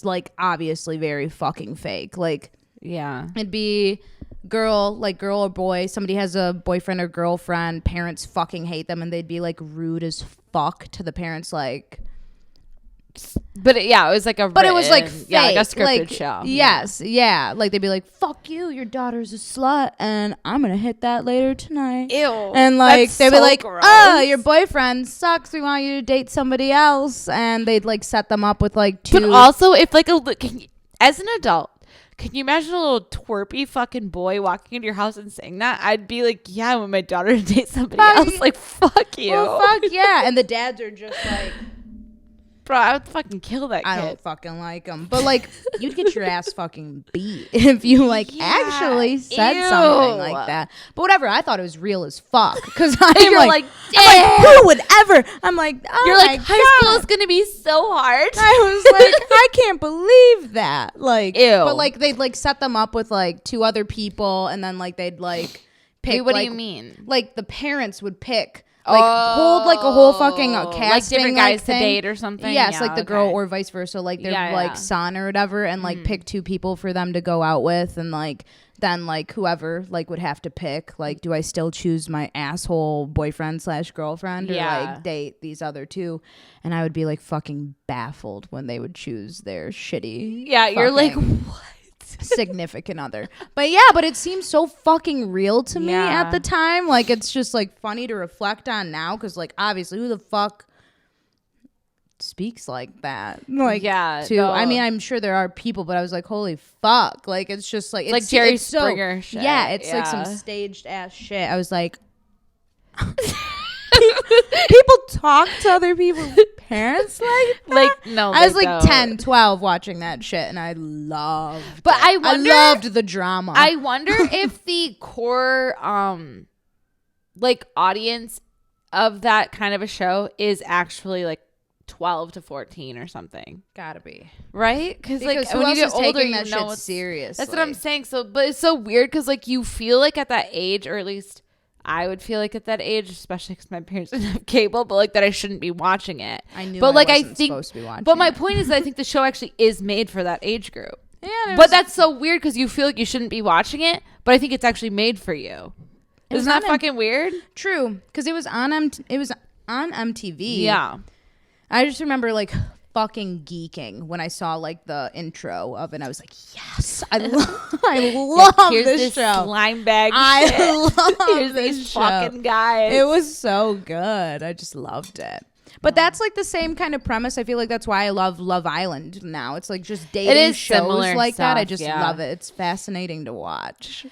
like obviously very fucking fake. Like yeah, it'd be girl or boy. Somebody has a boyfriend or girlfriend. Parents fucking hate them, and they'd be like rude as fuck to the parents. Like. But it was like it was like fake, like a scripted like, show. Yes, yeah. Like they'd be like, "Fuck you, your daughter's a slut, and I'm gonna hit that later tonight." Ew. And like they'd be like, gross. "Oh, your boyfriend sucks. We want you to date somebody else," and they'd like set them up with like 2. But also, if like as an adult, can you imagine a little twerpy fucking boy walking into your house and saying that? I'd be like, yeah, I want my daughter to date somebody else. Like, fuck you. Well, fuck yeah. And the dads are just like. Bro, I would fucking kill that kid. I don't fucking like him. But, like, you'd get your ass fucking beat if you, like, actually said something like that. But whatever, I thought it was real as fuck. Because I'm like, who would ever? I'm like, oh you're my like, high school is going to be so hard. I was like, I can't believe that. Like, ew. But, like, they'd, like, set them up with, like, 2 other people. And then, like, they'd, like, pick. Wait, what like, do you mean? Like, the parents would pick. Like, hold, like, a whole fucking casting, like different guys thing. To date or something? Yes, yeah, like the girl or vice versa. Like, their, like, son or whatever. And, like, pick 2 people for them to go out with. And, like, then, like, whoever, like, would have to pick. Like, do I still choose my asshole boyfriend/girlfriend? Or, like, date these other 2? And I would be, like, fucking baffled when they would choose their shitty. Yeah, you're like, what? Significant other. But yeah, but it seems so fucking real to me at the time. Like, it's just like funny to reflect on now, because like obviously who the fuck speaks like that? Like, I mean, I'm sure there are people, but I was like, holy fuck. Like, it's just like, it's like Jerry Springer shit. Yeah, it's like some staged ass shit. I was like, people talk to other people's parents like that? Like, no, I was like 10, 12 watching that shit, and I loved but it. I loved the drama. I wonder if the core like audience of that kind of a show is actually like 12 to 14 or something. Gotta be. Right? Because like when you get older, that you know shit serious. That's what I'm saying. So, but it's so weird because like you feel like at that age, or at least I would feel like at that age, especially because my parents didn't have cable, but like that I shouldn't be watching it. I knew, but like I think, supposed to be watching. But my point is that I think the show actually is made for that age group. Yeah, but that's so weird because you feel like you shouldn't be watching it, but I think it's actually made for you. Isn't that fucking weird? True, because it was on MTV. Yeah, I just remember like fucking geeking when I saw like the intro of it. I was like, yes, I love this show. Slime bag. I love this fucking guys. It was so good. I just loved it. But that's like the same kind of premise. I feel like that's why I love Love Island now. It's like just dating shows like stuff, that. I just love it. It's fascinating to watch.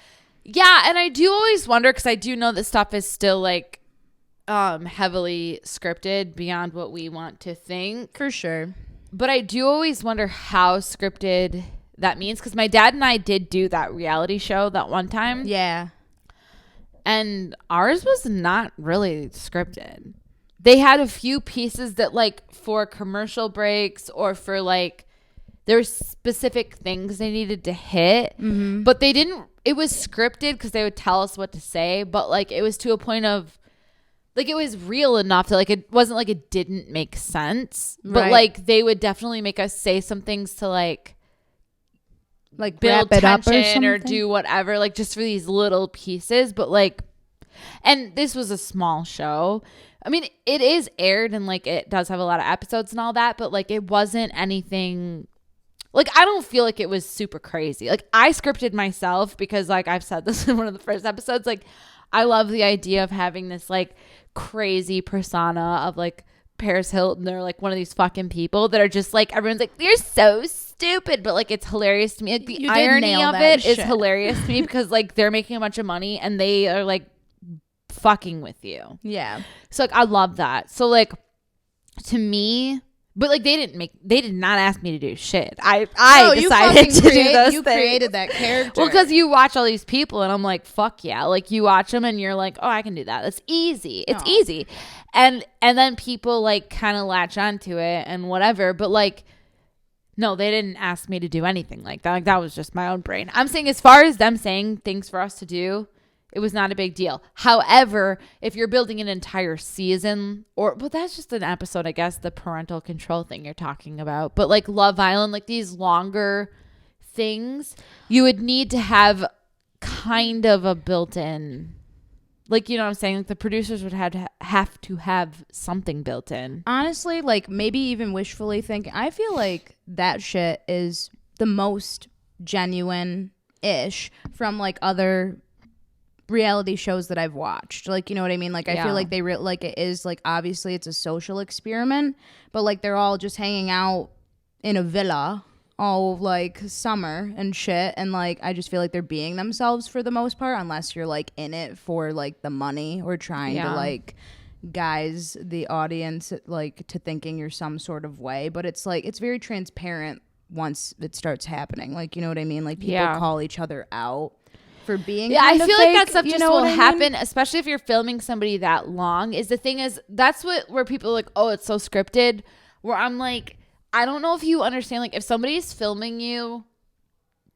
Yeah, and I do always wonder, because I do know that stuff is still like heavily scripted beyond what we want to think. For sure. But I do always wonder how scripted that means, because my dad and I did do that reality show that one time. Yeah. And ours was not really scripted. They had a few pieces that like for commercial breaks or for like there were specific things they needed to hit, but they didn't. It was scripted because they would tell us what to say, but like it was to a point of like it was real enough that like it wasn't like it didn't make sense, but like they would definitely make us say some things to like build wrap it up or do whatever, like just for these little pieces. But like, and this was a small show. I mean, it is aired and like it does have a lot of episodes and all that, but like it wasn't anything. Like, I don't feel like it was super crazy. Like, I scripted myself because, like, I've said this in one of the first episodes. Like, I love the idea of having this, like, crazy persona of, like, Paris Hilton or, like, one of these fucking people that are just, like, everyone's like, you're so stupid. But, like, it's hilarious to me. Like, the irony of it is hilarious to me because, like, they're making a bunch of money and they are, like, fucking with you. Yeah. So, like, I love that. So, like, to me... But like they did not ask me to do shit. I decided to do those things. You created that character. Well, because you watch all these people, and I'm like, fuck yeah! Like you watch them, and you're like, oh, I can do that. That's easy. It's easy, and then people like kind of latch onto it and whatever. But like, no, they didn't ask me to do anything like that. Like that was just my own brain. I'm saying as far as them saying things for us to do, it was not a big deal. However, if you're building an entire season but that's just an episode, I guess, the parental control thing you're talking about. But like Love Island, like these longer things, you would need to have kind of a built-in, like, you know what I'm saying? Like the producers would have to have something built in. Honestly, like maybe even wishfully thinking, I feel like that shit is the most genuine-ish from like other reality shows that I've watched. Like, you know what I mean? Like, I feel like they like it is like, obviously it's a social experiment, but like they're all just hanging out in a villa all like summer and shit. And like, I just feel like they're being themselves for the most part, unless you're like in it for like the money or trying to like guise the audience like to thinking you're some sort of way, but it's like it's very transparent once it starts happening. Like, you know what I mean? Like people call each other out for being I feel fake, like that stuff just will happen, mean? especially if you're filming somebody that long. Is the thing is that's where people are like, oh, it's so scripted. Where I'm like, I don't know if you understand. Like, if somebody's filming you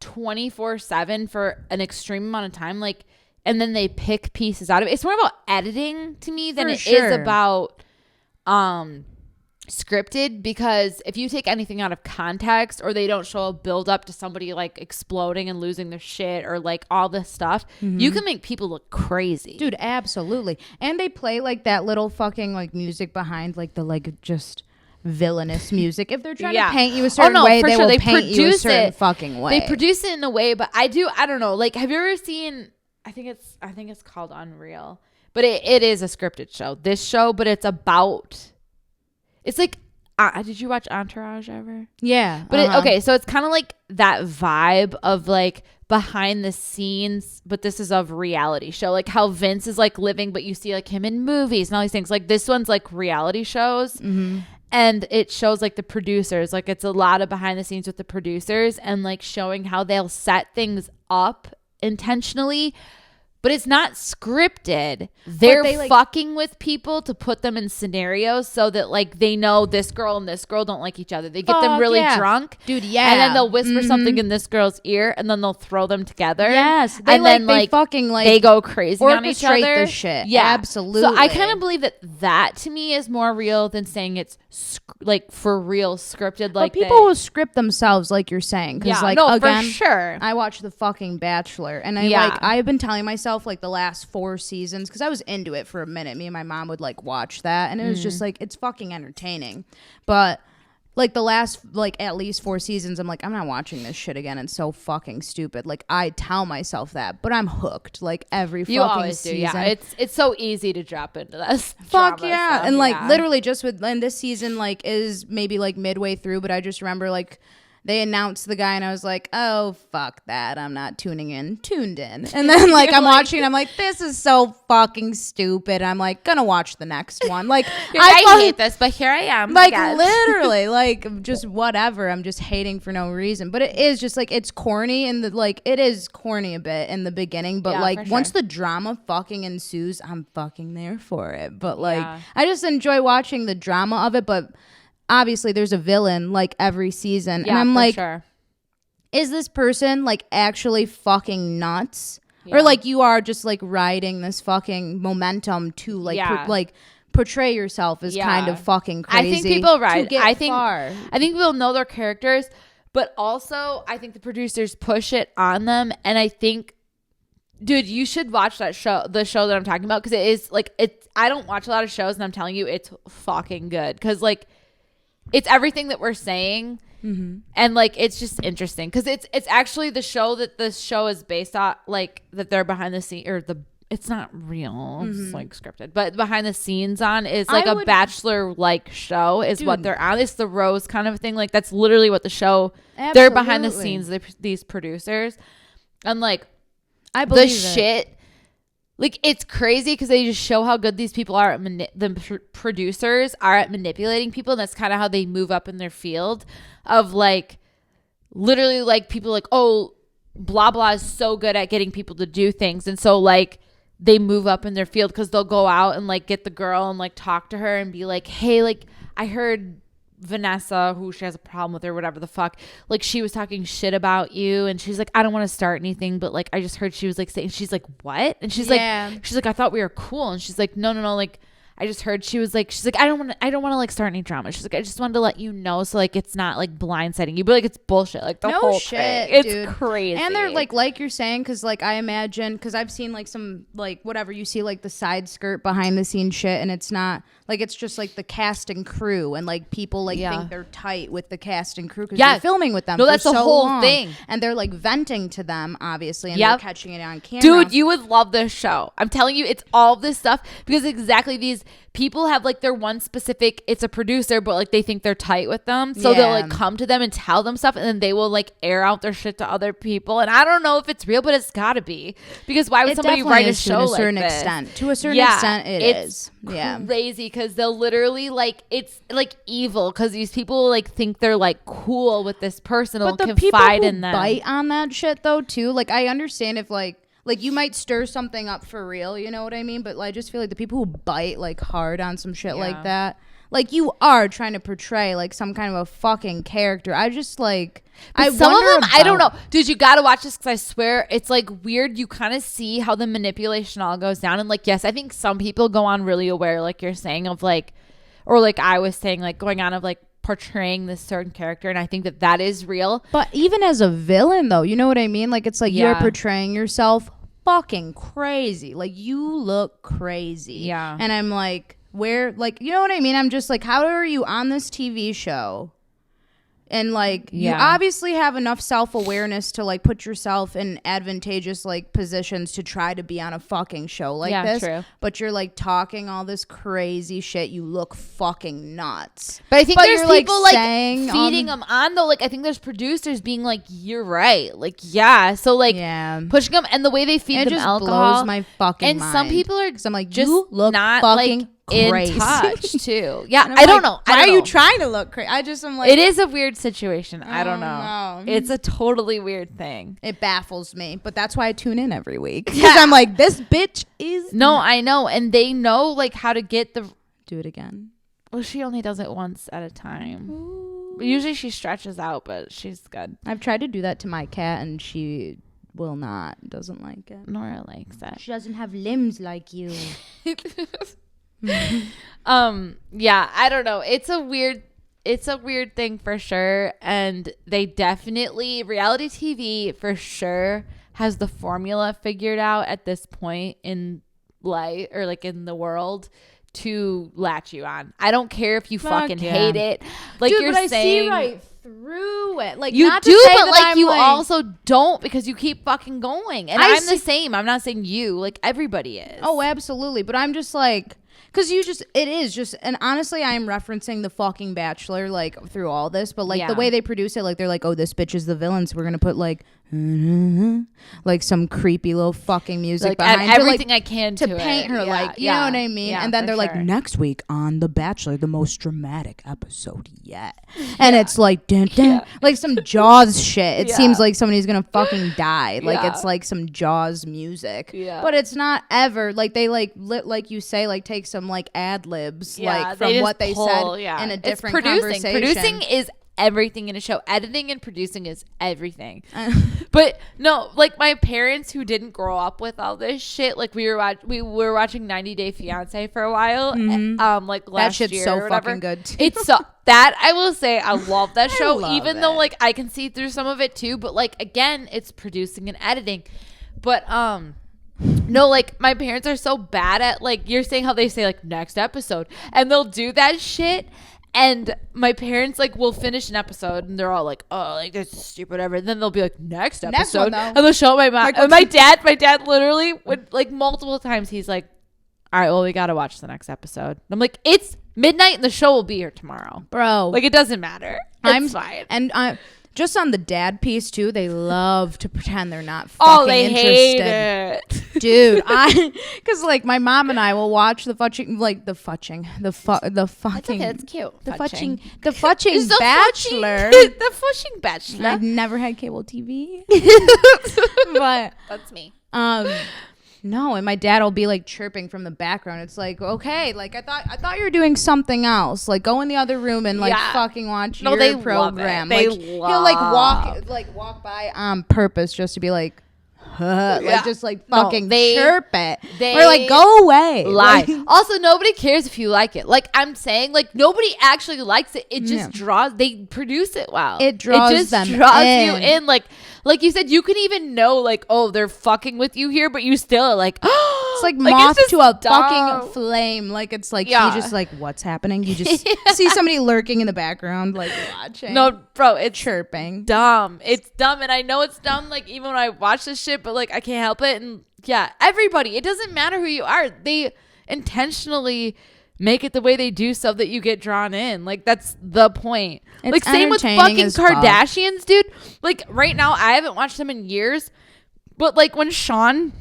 24/7 for an extreme amount of time, like, and then they pick pieces out of it, it's more about editing to me than it is about scripted. Because if you take anything out of context, or they don't show a build up to somebody like exploding and losing their shit, or like all this stuff, you can make people look crazy, dude. Absolutely. And they play like that little fucking like music behind like the like just villainous music. If they're trying to paint you a certain way, they will paint you a certain fucking way. They produce it in a way, but I don't know, like, have you ever seen, I think it's called Unreal, but it is a scripted show, this show, but it's about, it's like, did you watch Entourage ever? Yeah. But okay, so it's kind of like that vibe of like behind the scenes, but this is of reality show, like how Vince is like living, but you see like him in movies and all these things. Like this one's like reality shows. And it shows like the producers, like it's a lot of behind the scenes with the producers, and like showing how they'll set things up intentionally, but it's not scripted. They're fucking with people to put them in scenarios so that like they know this girl and this girl don't like each other. They get them really drunk, dude. Yeah, and then they'll whisper something in this girl's ear, and then they'll throw them together. Yes, and then they fucking like they go crazy on each other. The shit. Yeah, absolutely. So I kind of believe that to me is more real than saying it's like for real scripted. Like, but people will script themselves, like you're saying, because like again, for sure. I watched The fucking Bachelor, and I've been telling myself like the last 4 seasons, because I was into it for a minute. Me and my mom would like watch that, and it was just like, it's fucking entertaining. But like the last like at least 4 seasons, I'm like, I'm not watching this shit again. It's so fucking stupid. Like I tell myself that, but I'm hooked like every fucking season. Yeah, it's so easy to drop into this. Fuck yeah. Stuff. And like literally just and this season like is maybe like midway through, but I just remember like they announced the guy, and I was like, oh, fuck that. I'm not tuned in. And then, like, I'm watching, and I'm like, this is so fucking stupid. I'm, like, gonna watch the next one. Like, I hate this, but here I am. Like, literally, like, just whatever. I'm just hating for no reason. But it is just, like, it's corny, and, it is corny a bit in the beginning. But, once the drama fucking ensues, I'm fucking there for it. But, I just enjoy watching the drama of it, but obviously there's a villain like every season, and I'm like, is this person like actually fucking nuts, or like you are just like riding this fucking momentum to like portray yourself as kind of fucking crazy? I think people ride. I think people know their characters, but also I think the producers push it on them, and I think, dude, you should watch the show that I'm talking about, because it is like I don't watch a lot of shows, and I'm telling you, it's fucking good, because like, it's everything that we're saying, and like it's just interesting, because it's actually the show that this show is based on, like that they're behind the scene, or it's not real, it's like scripted, but behind the scenes on is like a Bachelor like show is what they're on. It's the Rose kind of thing, like that's literally what the show. Absolutely. They're behind the scenes, these producers, and like I believe the shit. Like, it's crazy because they just show how good these people are at the producers are at manipulating people. And that's kind of how they move up in their field of, like, literally, like, people like, oh, blah, blah is so good at getting people to do things. And so, like, they move up in their field because they'll go out and, like, get the girl and, like, talk to her and be like, hey, like, I heard Vanessa, who she has a problem with or whatever the fuck, like she was talking shit about you, and she's like, I don't want to start anything, but like I just heard she was like saying, she's like, what? And she's like, I thought we were cool. And she's like, no, like I just heard she's like, I don't want to like start any drama. She's like, I just wanted to let you know, so like it's not like blindsiding you, but like it's bullshit, like the whole shit thing. It's dude. Crazy. And they're like you're saying, because like I imagine, because I've seen like some like whatever, you see like the side skirt behind the scenes shit, and it's not like, it's just like the cast and crew, and like people like think they're tight with the cast and crew because they're filming with them. No, that's the whole thing, and they're like venting to them obviously, and they're catching it on camera. Dude, you would love this show. I'm telling you, it's all this stuff, because exactly these people have like their one specific, it's a producer, but like they think they're tight with them. So they'll like come to them and tell them stuff, and then they will like air out their shit to other people. And I don't know if it's real, but it's gotta be, because why would somebody write a show like this? To a certain extent, it is. Yeah. Crazy, because they'll literally like, it's like evil, because these people like think they're like cool with this person. But the people who bite on that shit though too, like I understand if like you might stir something up for real, you know what I mean? But I just feel like the people who bite like hard on some shit like that, like you are trying to portray like some kind of a fucking character. I just like, some of them, I don't know. Dude, you got to watch this, because I swear it's like weird. You kind of see how the manipulation all goes down. And like, yes, I think some people go on really aware, like you're saying, of like, or like I was saying, like going on of like portraying this certain character, and I think that is real. But even as a villain though, you know what I mean? Like it's like you're portraying yourself fucking crazy, like you look crazy, and I'm like, where, like, you know what I mean? I'm just like, how are you on this TV show? And like, you obviously have enough self-awareness to like put yourself in advantageous like positions to try to be on a fucking show like this. True. But you're like talking all this crazy shit. You look fucking nuts. But I think there's people like feeding them on though. Like I think there's producers being like, you're right. Like, yeah. So like pushing them, and the way they feed them alcohol blows my fucking mind. And some people are I'm like, just you look not fucking like in touch too. Yeah, I don't know. Why are you trying to look crazy? I'm like, it is a weird situation. I don't know. It's a totally weird thing. It baffles me, but that's why I tune in every week, because I'm like, this bitch is I know, and they know like how to get the do it again. Well, she only does it once at a time. Ooh. Usually she stretches out, but she's good. I've tried to do that to my cat, and she doesn't like it. Nora likes it. She doesn't have limbs like you. Yeah, I don't know. It's a weird thing for sure. And they definitely, reality TV for sure has the formula figured out at this point in life, or like in the world, to latch you on. I don't care if you fucking hate it. Like, dude, you're saying, I see right through it. Like, you not do, to say but that like I'm you like, also don't, because you keep fucking going. And I'm the same. I'm not saying you. Like, everybody is. Oh, absolutely. But I'm just like, because it is just, and honestly, I am referencing the fucking Bachelor, like, through all this, but, like, the way they produce it, like, they're like, oh, this bitch is the villain, so we're going to put, like some creepy little fucking music like, behind everything to, like, I can to paint her, like, you know what I mean? And then they're like, next week on The Bachelor, the most dramatic episode yet. And it's like, dun, dun, like some Jaws shit. It seems like somebody's going to fucking die. Like, it's like some Jaws music. Yeah. But it's not ever, like, they, like you say, like, take some, like, ad-libs, like, from what they said in a different conversation. Producing is everything in a show. Editing and producing is everything. But no, like my parents who didn't grow up with all this shit, like we were watching 90 Day Fiance for a while, like last year. That shit's so fucking good too. It's so that I will say I love that show, even though like I can see through some of it too, but like again, it's producing and editing. But no, like my parents are so bad at, like, you're saying how they say like next episode, and they'll do that shit. And my parents like will finish an episode and they're all like, oh, like this is stupid, whatever. And then they'll be like, next episode, and they'll show my mom. And my dad literally would, like, multiple times, he's like, all right, well, we gotta watch the next episode. And I'm like, it's midnight and the show will be here tomorrow, bro. Like, it doesn't matter. It's fine. And just on the dad piece too, they love to pretend they're not fucking interested. Hate it. Dude, because like my mom and I will watch the fucking fucking it's cute. The fucking Bachelor. The fucking Bachelor. I've never had cable TV. But that's me. No, and my dad will be like chirping from the background. It's like, okay, like I thought you were doing something else. Like go in the other room and like fucking watch your program. Like he'll like walk by on purpose just to be like, like just like fucking chirp it. Or like go away. Lie. Like, also, nobody cares if you like it. Like I'm saying, like nobody actually likes it. It just draws. They produce it well. It draws you in. Like you said, you can even know like, oh, they're fucking with you here, but you still like, it's like moth to a fucking flame. Like it's like you just like, what's happening? You just see somebody lurking in the background, like watching. No, bro, it's chirping. Dumb. It's dumb, and I know it's dumb. Like even when I watch this shit, but like I can't help it. And everybody. It doesn't matter who you are. They intentionally make it the way they do so that you get drawn in. Like, that's the point. It's like, same with entertaining fucking as fuck. Kardashians, dude. Like, right now, I haven't watched them in years. But, like, when Sean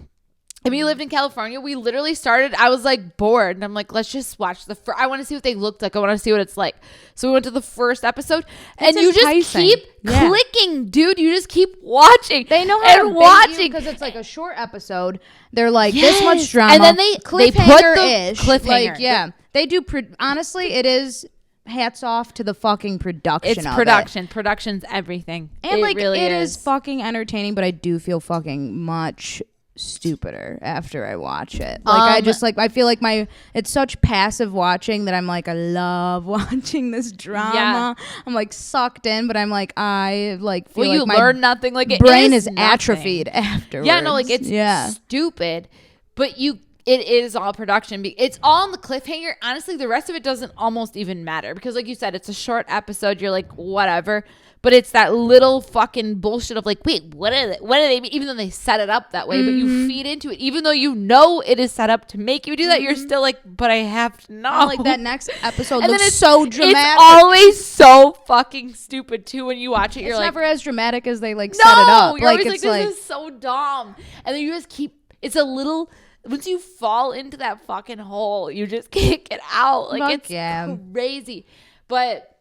and we lived in California, we literally started, I was, like, bored. And I'm like, let's just watch I want to see what they looked like. I want to see what it's like. So we went to the first episode. And you just keep clicking, dude. You just keep watching. They know how to watching. Because it's, like, a short episode. They're like, this much drama. And then they put the cliffhanger. Like, yeah. They do, honestly, it is... hats off to the fucking production. It's production. Production's everything. And it really is fucking entertaining, but I do feel fucking much stupider after I watch it. Like I feel like it's such passive watching that I'm like, I love watching this drama. Yeah. I'm like sucked in, but I'm like, I like feel like my learn nothing. Like it brain is atrophied afterwards. Yeah, no, like it's stupid, but it is all production. It's all on the cliffhanger. Honestly, the rest of it doesn't almost even matter because, like you said, it's a short episode. You're like, whatever. But it's that little fucking bullshit of like, wait, what are they? What do they mean? Even though they set it up that way, but you feed into it. Even though you know it is set up to make you do that, you're still like, but I have to know. Like that next episode looks so dramatic. It's always so fucking stupid too when you watch it. You're it's like, never as dramatic as they like set it up. You're always like, this is so dumb. And then you just keep. It's a little. Once you fall into that fucking hole, you just can't get out. Like, it's crazy. But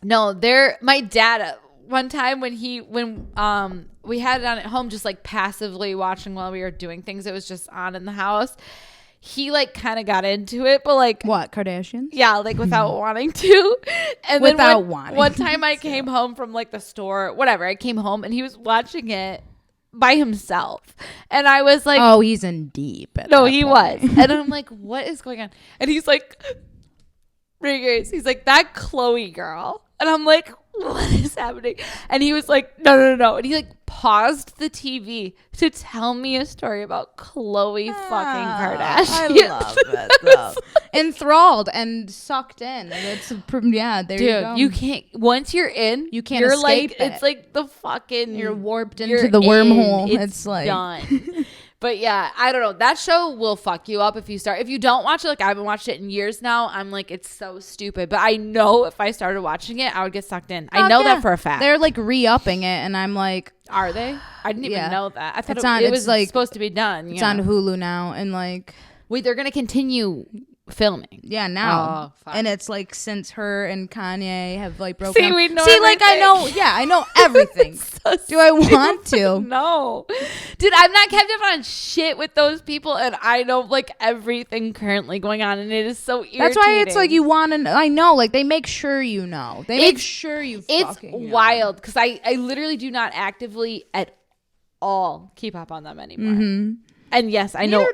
no, my dad, one time when we had it on at home, just like passively watching while we were doing things, it was just on in the house. He like kind of got into it, but like what, Kardashians? Yeah, like without wanting to. And without then wanting. One time I came home from like the store, whatever. I came home and he was watching it by himself, and I was like, oh, he's in deep. No, he was. And I'm like, what is going on? And he's like, he's like, that Chloe girl. And I'm like, what is happening? And he was like, no. And he like paused the TV to tell me a story about Chloe fucking Kardashian. I love it though. Enthralled and sucked in. And it's there Dude, you go. You can't, once you're in, you can't escape it. It's like the fucking, you're warped into the wormhole. It's like done. But yeah, I don't know. That show will fuck you up if you don't watch it. Like, I haven't watched it in years now. I'm like, it's so stupid. But I know if I started watching it, I would get sucked in. I know that for a fact. They're like re-upping it, and I'm like, are they? I didn't even know that. I thought it was like supposed to be done. It's on Hulu now, and like, wait, they're gonna continue filming. Yeah, now. Oh, and it's like since her and Kanye have like broken up. We know everything. Like I know everything. So do I want to? No. Dude, I've not kept up on shit with those people, and I know like everything currently going on, and it is so irritating. That's why it's like you want to I know, like they make sure you know. They make sure you fucking know. It's wild because I literally do not actively at all keep up on them anymore. Mm-hmm. And yes, I know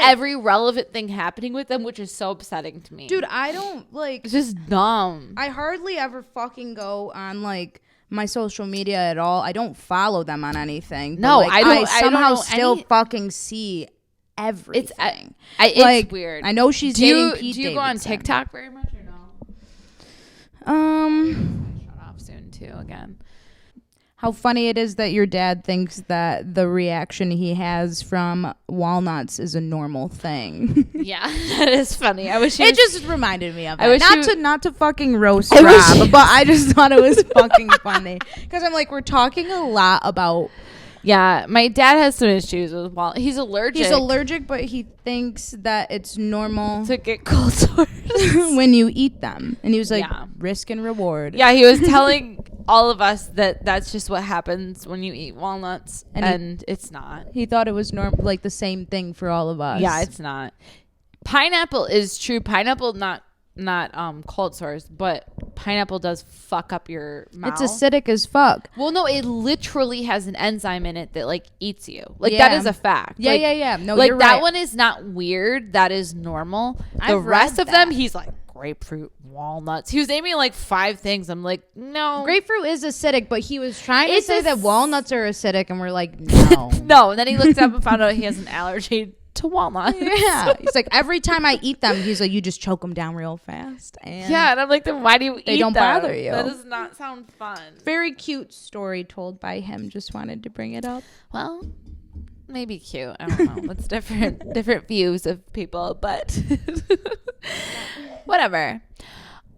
every relevant thing happening with them, which is so upsetting to me. Dude, I don't like. It's just dumb. I hardly ever fucking go on like my social media at all. I don't follow them on anything. No, like, I don't. I somehow still fucking see everything. It's like, weird. I know she's dating Pete Do you go on TikTok very much or no? Shut off soon too again. How funny it is that your dad thinks that the reaction he has from walnuts is a normal thing. Yeah, that is funny. I wish it just reminded me of it. Not to fucking roast Rob, but I just thought it was fucking funny because I'm like, we're talking a lot about. Yeah, my dad has some issues with walnuts. He's allergic, but he thinks that it's normal to get cold sores when you eat them. And he was like, risk and reward. Yeah, he was telling all of us that that's just what happens when you eat walnuts, and it's not. He thought it was like the same thing for all of us. Yeah, it's not. Pineapple is true. Pineapple, not cold sores, but pineapple does fuck up your mouth. It's acidic as fuck. Well, no, it literally has an enzyme in it that like eats you. Like that is a fact. Yeah, like, yeah. No, like you're that right. one is not weird. That is normal. The I've rest read of them, he's like grapefruit, walnuts. He was naming like 5 things. I'm like, no. Grapefruit is acidic, but he was trying to say that walnuts are acidic, and we're like, no. No. And then he looked up and found out he has an allergy to walnuts. Yeah. He's like, every time I eat them, he's like, you just choke them down real fast. And yeah, and I'm like, then why do you eat them? They don't bother you. That does not sound fun. Very cute story told by him. Just wanted to bring it up. Well, maybe cute. I don't know. It's different views of people, but Whatever.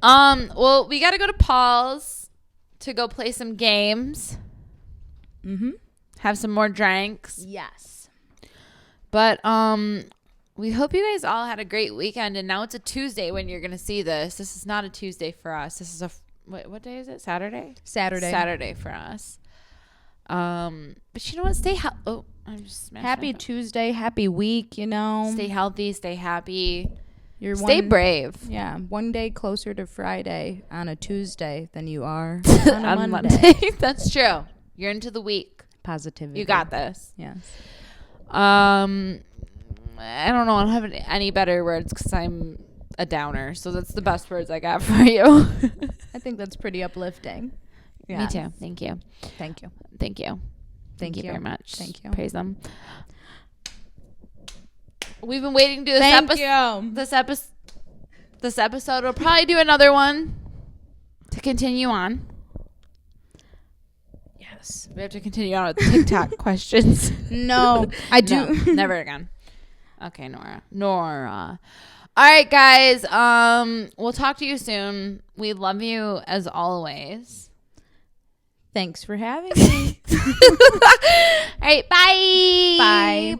Well, we got to go to Paul's to go play some games. Mm-hmm. Have some more drinks. Yes. But we hope you guys all had a great weekend. And now it's a Tuesday when you're gonna see this. This is not a Tuesday for us. This is what day is it? Saturday. Saturday for us. But you know what? Stay healthy. Oh, I'm just happy Tuesday, happy week. You know, stay healthy, stay happy. Stay brave. Yeah, one day closer to Friday on a Tuesday than you are on a Monday. That's true. You're into the week. Positivity. You got this. Yes. I don't know. I don't have any better words because I'm a downer. So that's the best words I got for you. I think that's pretty uplifting. Yeah. Me too. Thank you. Thank you. Thank you. Thank you very much. Thank you. Praise them. We've been waiting to do this episode. This episode. We'll probably do another one to continue on. Yes. We have to continue on with TikTok questions. No, I do. No, never again. Okay, Nora. All right, guys. We'll talk to you soon. We love you as always. Thanks for having me. All right, bye. Bye. Bye.